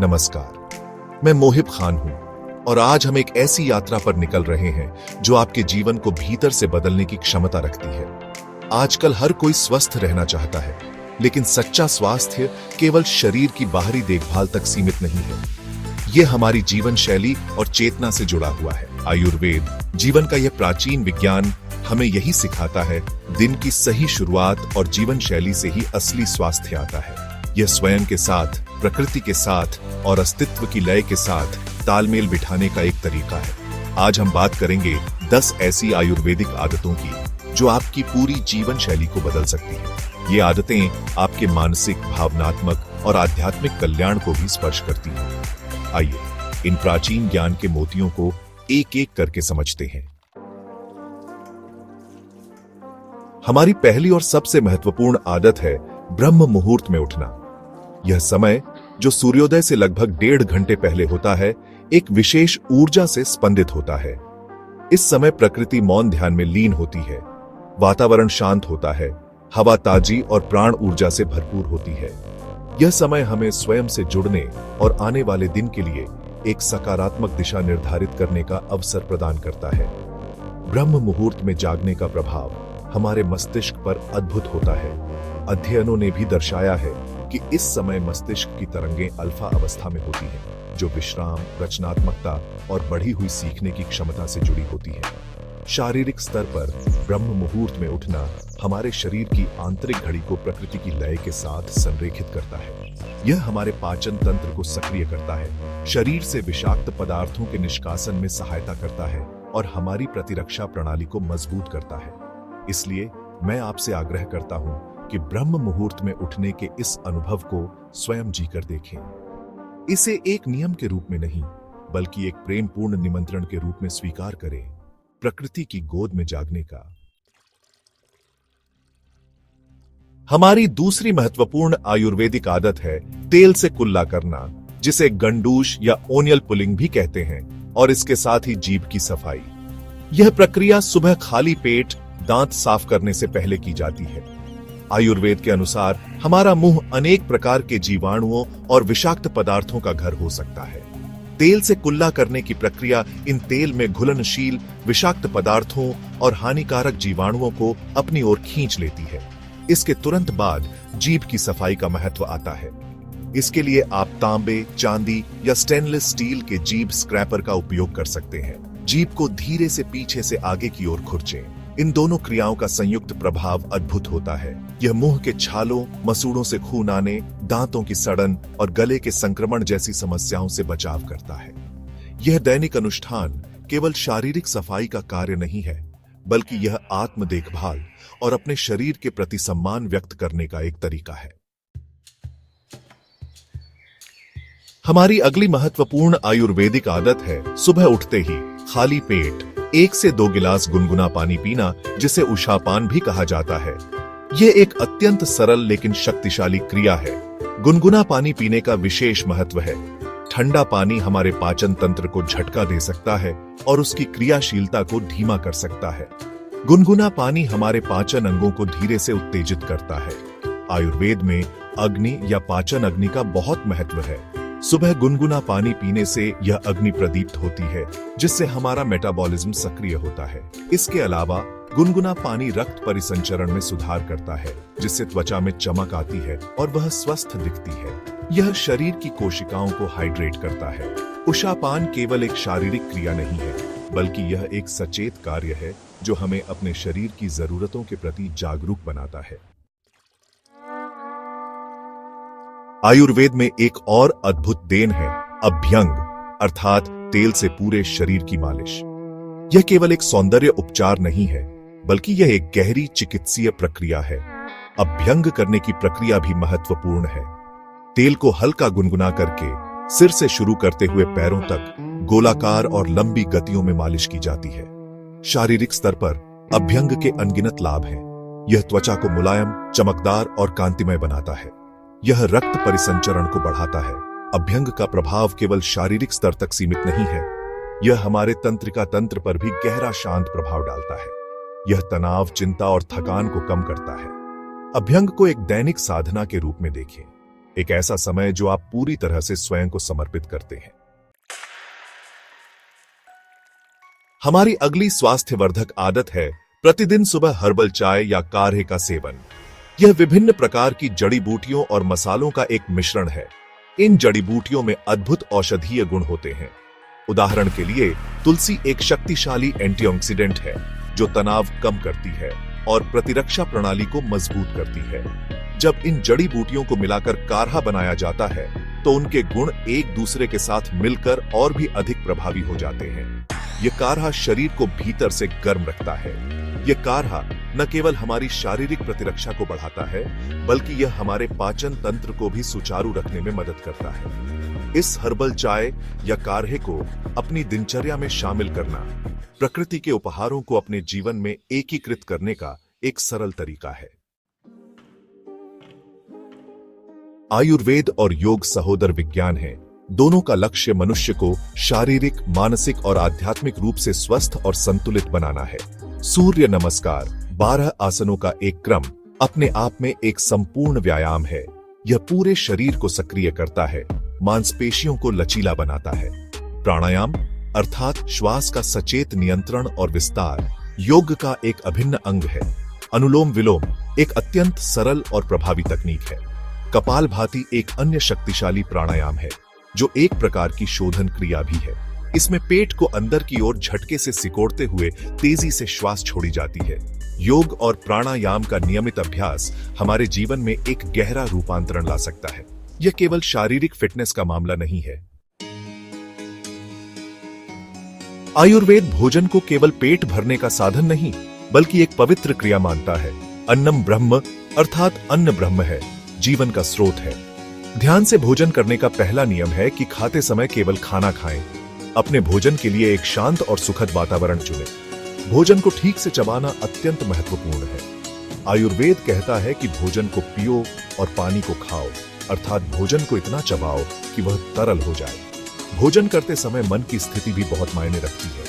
नमस्कार, मैं मोहिब खान हूं और आज हम एक ऐसी यात्रा पर निकल रहे हैं जो आपके जीवन को भीतर से बदलने की क्षमता रखती है। आजकल हर कोई स्वस्थ रहना चाहता है, लेकिन सच्चा स्वास्थ्य केवल शरीर की बाहरी देखभाल तक सीमित नहीं है। यह हमारी जीवन शैली और चेतना से जुड़ा हुआ है। आयुर्वेद जीवन का यह प्राचीन विज्ञान हमें यही सिखाता है, दिन की सही शुरुआत और जीवन शैली से ही असली स्वास्थ्य आता है। यह स्वयं के साथ, प्रकृति के साथ और अस्तित्व की लय के साथ तालमेल बिठाने का एक तरीका है। आज हम बात करेंगे 10 ऐसी आयुर्वेदिक आदतों की जो आपकी पूरी जीवन शैली को बदल सकती है। ये आदतें आपके मानसिक, भावनात्मक और आध्यात्मिक कल्याण को भी स्पर्श करती हैं। आइए इन प्राचीन ज्ञान के मोतियों को एक एक करके समझते हैं। हमारी पहली और सबसे महत्वपूर्ण आदत है ब्रह्म मुहूर्त में उठना। यह समय, जो सूर्योदय से लगभग 1.5 घंटे पहले होता है, एक विशेष ऊर्जा से स्पंदित होता है। इस समय प्रकृति मौन ध्यान में लीन होती है, वातावरण शांत होता है, हवा ताजी और प्राण ऊर्जा से भरपूर होती है। यह समय हमें स्वयं से जुड़ने और आने वाले दिन के लिए एक सकारात्मक दिशा निर्धारित करने का अवसर प्रदान करता है। ब्रह्म मुहूर्त में जागने का प्रभाव हमारे मस्तिष्क पर अद्भुत होता है। अध्ययनों ने भी दर्शाया है कि इस समय मस्तिष्क की तरंगें अल्फा अवस्था में होती हैं, जो विश्राम, रचनात्मकता और बढ़ी हुई सीखने की क्षमता से जुड़ी होती है। शारीरिक स्तर पर ब्रह्म मुहूर्त में उठना हमारे शरीर की आंतरिक घड़ी को प्रकृति की लय के साथ संरेखित करता है। यह हमारे पाचन तंत्र को सक्रिय करता है, शरीर से विषाक्त पदार्थों के निष्कासन में सहायता करता है और हमारी प्रतिरक्षा प्रणाली को मजबूत करता है। इसलिए मैं आपसे आग्रह करता हूं कि ब्रह्म मुहूर्त में उठने के इस अनुभव को स्वयं जीकर देखें। इसे एक नियम के रूप में नहीं, बल्कि एक प्रेमपूर्ण निमंत्रण के रूप में स्वीकार करें, प्रकृति की गोद में जागने का। हमारी दूसरी महत्वपूर्ण आयुर्वेदिक आदत है तेल से कुल्ला करना, जिसे गंडूश या ओनियल पुलिंग भी कहते हैं, और इसके साथ ही जीभ की सफाई। यह प्रक्रिया सुबह खाली पेट दांत साफ करने से पहले की जाती है। आयुर्वेद के अनुसार हमारा मुंह अनेक प्रकार के जीवाणुओं और विषाक्त पदार्थों का घर हो सकता है। तेल से कुल्ला करने की प्रक्रिया इन तेल में घुलनशील विषाक्त पदार्थों और हानिकारक जीवाणुओं को अपनी ओर खींच लेती है। इसके तुरंत बाद जीभ की सफाई का महत्व आता है। इसके लिए आप तांबे, चांदी या स्टेनलेस स्टील के जीभ स्क्रैपर का उपयोग कर सकते हैं। जीभ को धीरे से पीछे से आगे की ओर खुरचें। इन दोनों क्रियाओं का संयुक्त प्रभाव अद्भुत होता है। यह मुंह के छालों, मसूड़ों से खून आने, दांतों की सड़न और गले के संक्रमण जैसी समस्याओं से बचाव करता है। यह दैनिक अनुष्ठान केवल शारीरिक सफाई का कार्य नहीं है, बल्कि यह आत्म देखभाल और अपने शरीर के प्रति सम्मान व्यक्त करने का एक तरीका है। हमारी अगली महत्वपूर्ण आयुर्वेदिक आदत है सुबह उठते ही खाली पेट 1 से 2 गिलास गुनगुना पानी पीना, जिसे उषापान भी कहा जाता है। यह एक अत्यंत सरल लेकिन शक्तिशाली क्रिया है। गुनगुना पानी पीने का विशेष महत्व है। ठंडा पानी हमारे पाचन तंत्र को झटका दे सकता है और उसकी क्रियाशीलता को धीमा कर सकता है। गुनगुना पानी हमारे पाचन अंगों को धीरे से उत्तेजित करता है। आयुर्वेद में अग्नि या पाचन अग्नि का बहुत महत्व है। सुबह गुनगुना पानी पीने से यह अग्नि प्रदीप्त होती है, जिससे हमारा मेटाबॉलिज्म सक्रिय होता है। इसके अलावा गुनगुना पानी रक्त परिसंचरण में सुधार करता है, जिससे त्वचा में चमक आती है और वह स्वस्थ दिखती है। यह शरीर की कोशिकाओं को हाइड्रेट करता है। उषापान केवल एक शारीरिक क्रिया नहीं है, बल्कि यह एक सचेत कार्य है जो हमें अपने शरीर की जरूरतों के प्रति जागरूक बनाता है। आयुर्वेद में एक और अद्भुत देन है अभ्यंग, अर्थात तेल से पूरे शरीर की मालिश। यह केवल एक सौंदर्य उपचार नहीं है, बल्कि यह एक गहरी चिकित्सीय प्रक्रिया है। अभ्यंग करने की प्रक्रिया भी महत्वपूर्ण है। तेल को हल्का गुनगुना करके सिर से शुरू करते हुए पैरों तक गोलाकार और लंबी गतियों में मालिश की जाती है। शारीरिक स्तर पर अभ्यंग के अनगिनत लाभ हैं। यह त्वचा को मुलायम, चमकदार और कांतिमय बनाता है। यह रक्त परिसंचरण को बढ़ाता है। अभ्यंग का प्रभाव केवल शारीरिक स्तर तक सीमित नहीं है, यह हमारे तंत्रिका तंत्र पर भी गहरा शांत प्रभाव डालता है। यह तनाव, चिंता और थकान को कम करता है। अभ्यंग को एक दैनिक साधना के रूप में देखें। एक ऐसा समय जो आप पूरी तरह से स्वयं को समर्पित करते हैं। हमारी अगली स्वास्थ्यवर्धक आदत है प्रतिदिन सुबह हर्बल चाय या काढ़े का सेवन। यह विभिन्न प्रकार की जड़ी बूटियों और मसालों का एक मिश्रण है। इन जड़ी बूटियों में अद्भुत औषधीय गुण होते हैं। उदाहरण के लिए तुलसी एक शक्तिशाली एंटीऑक्सीडेंट है जो तनाव कम करती है और प्रतिरक्षा प्रणाली को मजबूत करती है। जब इन जड़ी बूटियों को मिलाकर काढ़ा बनाया जाता है तो उनके गुण एक दूसरे के साथ मिलकर और भी अधिक प्रभावी हो जाते हैं। यह काढ़ा शरीर को भीतर से गर्म रखता है। यह काढ़ा न केवल हमारी शारीरिक प्रतिरक्षा को बढ़ाता है बल्कि यह हमारे पाचन तंत्र को भी सुचारू रखने में मदद करता है। इस हर्बल चाय या काढ़े को अपनी दिनचर्या में शामिल करना प्रकृति के उपहारों को अपने जीवन में एकीकृत करने का एक सरल तरीका है। आयुर्वेद और योग सहोदर विज्ञान है। दोनों का लक्ष्य मनुष्य को शारीरिक, मानसिक और आध्यात्मिक रूप से स्वस्थ और संतुलित बनाना है। सूर्य नमस्कार 12 आसनों का एक क्रम अपने आप में एक संपूर्ण व्यायाम है। यह पूरे शरीर को सक्रिय करता है, मांसपेशियों को लचीला बनाता है। प्राणायाम अर्थात श्वास का सचेत नियंत्रण और विस्तार योग का एक अभिन्न अंग है। अनुलोम विलोम एक अत्यंत सरल और प्रभावी तकनीक है। कपालभाति एक अन्य शक्तिशाली प्राणायाम है जो एक प्रकार की शोधन क्रिया भी है। इसमें पेट को अंदर की ओर झटके से सिकोड़ते हुए तेजी से श्वास छोड़ी जाती है। योग और प्राणायाम का नियमित अभ्यास हमारे जीवन में एक गहरा रूपांतरण ला सकता है। यह केवल शारीरिक फिटनेस का मामला नहीं है। आयुर्वेद भोजन को केवल पेट भरने का साधन नहीं बल्कि एक पवित्र क्रिया मानता है। अन्नम ब्रह्म अर्थात अन्न ब्रह्म है, जीवन का स्रोत है। ध्यान से भोजन करने का पहला नियम है कि खाते समय केवल खाना खाएं। अपने भोजन के लिए एक शांत और सुखद वातावरण चुनें। भोजन को ठीक से चबाना अत्यंत महत्वपूर्ण है। आयुर्वेद कहता है कि भोजन को पियो और पानी को खाओ, अर्थात भोजन को इतना चबाओ कि वह तरल हो जाए। भोजन करते समय मन की स्थिति भी बहुत मायने रखती है।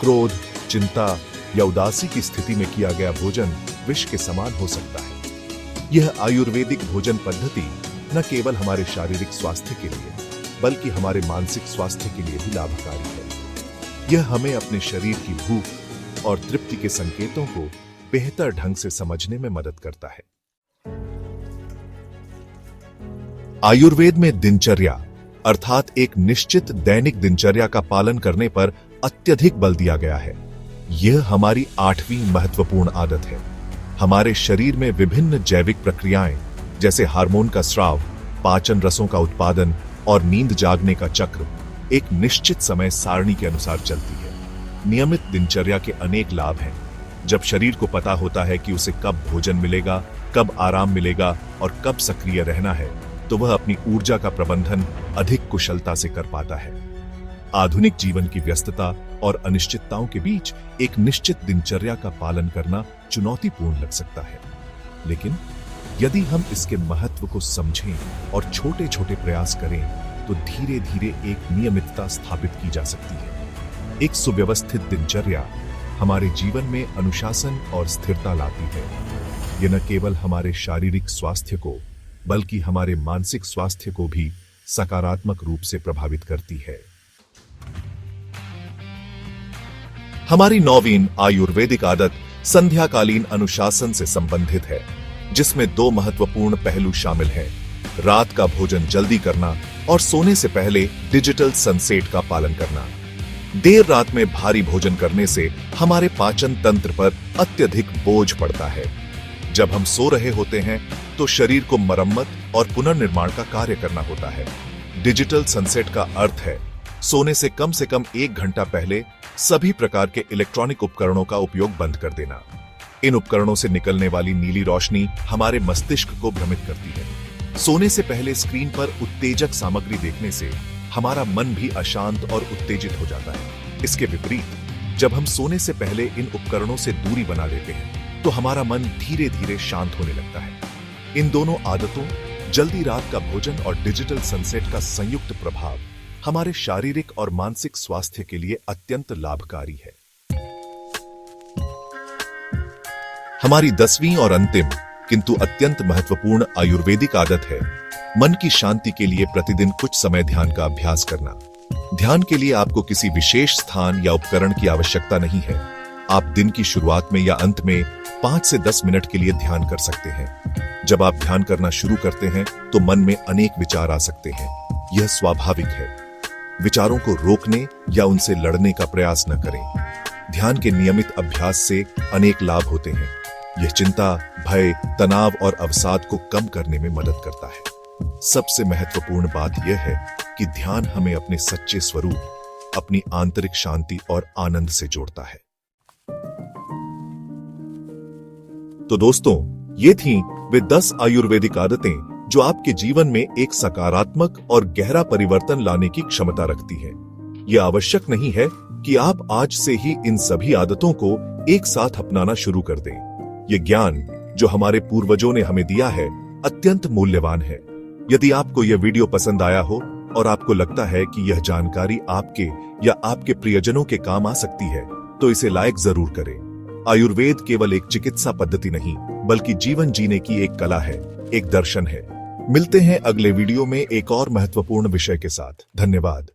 क्रोध, चिंता या उदासी की स्थिति में किया गया भोजन विष के समान हो सकता है। यह आयुर्वेदिक भोजन पद्धति न केवल हमारे शारीरिक स्वास्थ्य के लिए बल्कि हमारे मानसिक स्वास्थ्य के लिए भी लाभकारी है। यह हमें अपने शरीर की भूख और तृप्ति के संकेतों को बेहतर ढंग से समझने में मदद करता है। आयुर्वेद में दिनचर्या अर्थात एक निश्चित दैनिक दिनचर्या का पालन करने पर अत्यधिक बल दिया गया है। यह हमारी 8वीं महत्वपूर्ण आदत है। हमारे शरीर में विभिन्न जैविक प्रक्रियाएं जैसे हार्मोन का स्राव, पाचन रसों का उत्पादन और नींद जागने का चक्र एक निश्चित समय सारणी के अनुसार चलती है। नियमित दिनचर्या के अनेक लाभ हैं। जब शरीर को पता होता है कि उसे कब भोजन मिलेगा, कब आराम मिलेगा और कब सक्रिय रहना है, तो वह अपनी ऊर्जा का प्रबंधन अधिक कुशलता से कर पाता है। आधुनिक जीवन की व्यस्तता और अनिश्चितताओं के बीच एक निश्चित दिनचर्या का पालन करना चुनौतीपूर्ण लग सकता है, लेकिन यदि हम इसके महत्व को समझें और छोटे छोटे प्रयास करें तो धीरे धीरे एक नियमितता स्थापित की जा सकती है। एक सुव्यवस्थित दिनचर्या हमारे जीवन में अनुशासन और स्थिरता लाती है। यह न केवल हमारे शारीरिक स्वास्थ्य को बल्कि हमारे मानसिक स्वास्थ्य को भी सकारात्मक रूप से प्रभावित करती है। हमारी 9वीं आयुर्वेदिक आदत संध्याकालीन अनुशासन से संबंधित है, जिसमें 2 महत्वपूर्ण पहलू शामिल हैं। रात का भोजन जल्दी करना और सोने से पहले डिजिटल सनसेट का पालन करना। देर रात में भारी भोजन करने से हमारे पाचन तंत्र पर अत्यधिक बोझ पड़ता है। जब हम सो रहे होते हैं तो शरीर को मरम्मत और पुनर्निर्माण का कार्य करना होता है। डिजिटल सनसेट का अर्थ है सोने से कम 1 घंटा पहले सभी प्रकार के इलेक्ट्रॉनिक उपकरणों का उपयोग बंद कर देना। इन उपकरणों से निकलने वाली नीली रोशनी हमारे मस्तिष्क को भ्रमित करती है। सोने से पहले स्क्रीन पर उत्तेजक सामग्री देखने से हमारा मन भी अशांत और उत्तेजित हो जाता है। इसके विपरीत जब हम सोने से पहले इन उपकरणों से दूरी बना लेते हैं तो हमारा मन धीरे धीरे शांत होने लगता है। इन दोनों आदतों, जल्दी रात का भोजन और डिजिटल सनसेट का संयुक्त प्रभाव हमारे शारीरिक और मानसिक स्वास्थ्य के लिए अत्यंत लाभकारी है। हमारी 10वीं और अंतिम किंतु अत्यंत महत्वपूर्ण आयुर्वेदिक आदत है मन की शांति के लिए प्रतिदिन कुछ समय ध्यान का अभ्यास करना। ध्यान के लिए आपको किसी विशेष स्थान या उपकरण की आवश्यकता नहीं है। आप दिन की शुरुआत में या अंत में 5 से 10 मिनट के लिए ध्यान कर सकते हैं। जब आप ध्यान करना शुरू करते हैं तो मन में अनेक विचार आ सकते हैं। यह स्वाभाविक है। विचारों को रोकने या उनसे लड़ने का प्रयास न करें। ध्यान के नियमित अभ्यास से अनेक लाभ होते हैं। यह चिंता, भय, तनाव और अवसाद को कम करने में मदद करता है। सबसे महत्वपूर्ण बात यह है कि ध्यान हमें अपने सच्चे स्वरूप, अपनी आंतरिक शांति और आनंद से जोड़ता है। तो दोस्तों, ये थीं वे 10 आयुर्वेदिक आदतें जो आपके जीवन में एक सकारात्मक और गहरा परिवर्तन लाने की क्षमता रखती हैं। यह आवश्यक नहीं है कि आप आज से ही इन सभी आदतों को एक साथ अपनाना शुरू कर दें। यह ज्ञान जो हमारे पूर्वजों ने हमें दिया है अत्यंत मूल्यवान है। यदि आपको यह वीडियो पसंद आया हो और आपको लगता है कि यह जानकारी आपके या आपके प्रियजनों के काम आ सकती है, तो इसे लाइक जरूर करें। आयुर्वेद केवल एक चिकित्सा पद्धति नहीं, बल्कि जीवन जीने की एक कला है, एक दर्शन है। मिलते हैं अगले वीडियो में एक और महत्वपूर्ण विषय के साथ। धन्यवाद।